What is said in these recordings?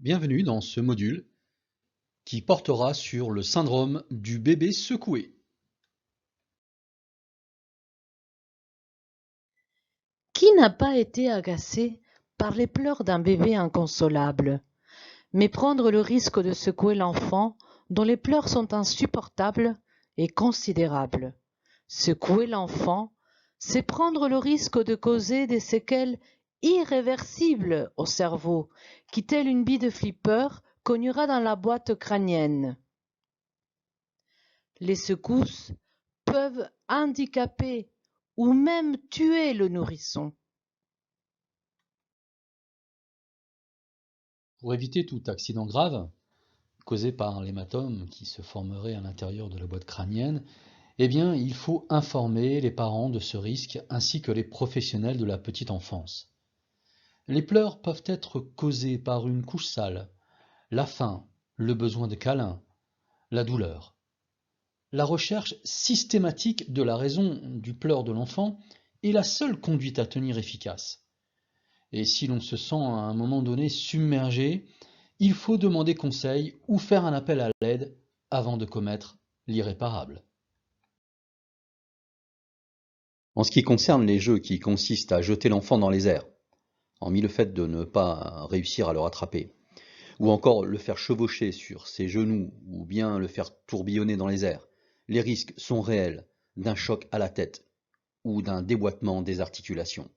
Bienvenue dans ce module qui portera sur le syndrome du bébé secoué. Qui n'a pas été agacé par les pleurs d'un bébé inconsolable? Mais prendre le risque de secouer l'enfant dont les pleurs sont insupportables est considérable. Secouer l'enfant, c'est prendre le risque de causer des séquelles irréversibles au cerveau, qui, telle une bille de flipper, cognera dans la boîte crânienne. Les secousses peuvent handicaper ou même tuer le nourrisson. Pour éviter tout accident grave causé par l'hématome qui se formerait à l'intérieur de la boîte crânienne, il faut informer les parents de ce risque ainsi que les professionnels de la petite enfance. Les pleurs peuvent être causés par une couche sale, la faim, le besoin de câlin, la douleur. La recherche systématique de la raison du pleur de l'enfant est la seule conduite à tenir efficace. Et si l'on se sent à un moment donné submergé, il faut demander conseil ou faire un appel à l'aide avant de commettre l'irréparable. En ce qui concerne les jeux qui consistent à jeter l'enfant dans les airs, hormis le fait de ne pas réussir à le rattraper, ou encore le faire chevaucher sur ses genoux ou bien le faire tourbillonner dans les airs, les risques sont réels d'un choc à la tête ou d'un déboîtement des articulations.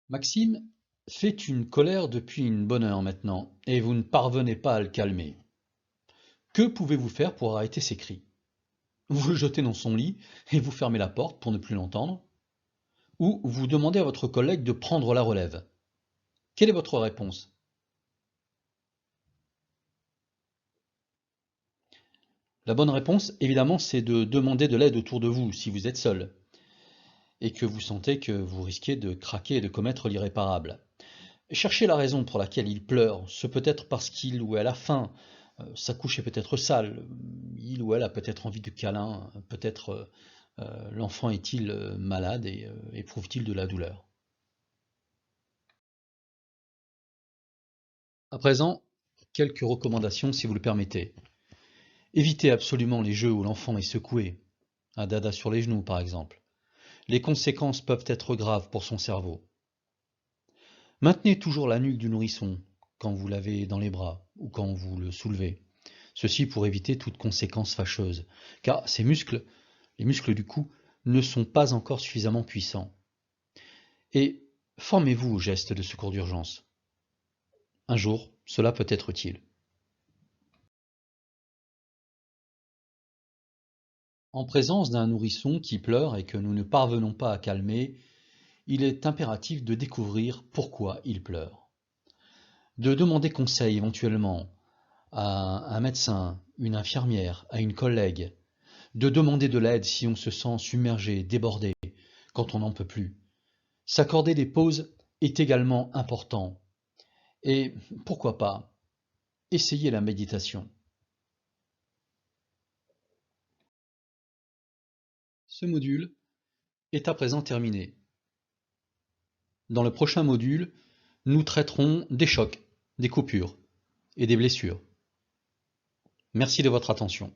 Maxime fait une colère depuis une bonne heure maintenant, et vous ne parvenez pas à le calmer. Que pouvez-vous faire pour arrêter ses cris? Vous le jetez dans son lit et vous fermez la porte pour ne plus l'entendre? Ou vous demandez à votre collègue de prendre la relève? Quelle est votre réponse? La bonne réponse, évidemment, c'est de demander de l'aide autour de vous si vous êtes seul et que vous sentez que vous risquez de craquer et de commettre l'irréparable. Cherchez la raison pour laquelle il pleure. Ce peut être parce qu'il ou elle a faim, sa couche est peut-être sale, il ou elle a peut-être envie de câlin, peut-être l'enfant est-il malade et éprouve-t-il de la douleur. À présent, quelques recommandations si vous le permettez. Évitez absolument les jeux où l'enfant est secoué, un dada sur les genoux par exemple. Les conséquences peuvent être graves pour son cerveau. Maintenez toujours la nuque du nourrisson quand vous l'avez dans les bras ou quand vous le soulevez. Ceci pour éviter toute conséquence fâcheuse, car ces muscles, les muscles du cou, ne sont pas encore suffisamment puissants. Et formez-vous aux gestes de secours d'urgence. Un jour, cela peut être utile. En présence d'un nourrisson qui pleure et que nous ne parvenons pas à calmer, il est impératif de découvrir pourquoi il pleure. De demander conseil éventuellement à un médecin, une infirmière, à une collègue, de demander de l'aide si on se sent submergé, débordé, quand on n'en peut plus. S'accorder des pauses est également important. Et pourquoi pas, essayer la méditation. Ce module est à présent terminé. Dans le prochain module, nous traiterons des chocs, des coupures et des blessures. Merci de votre attention.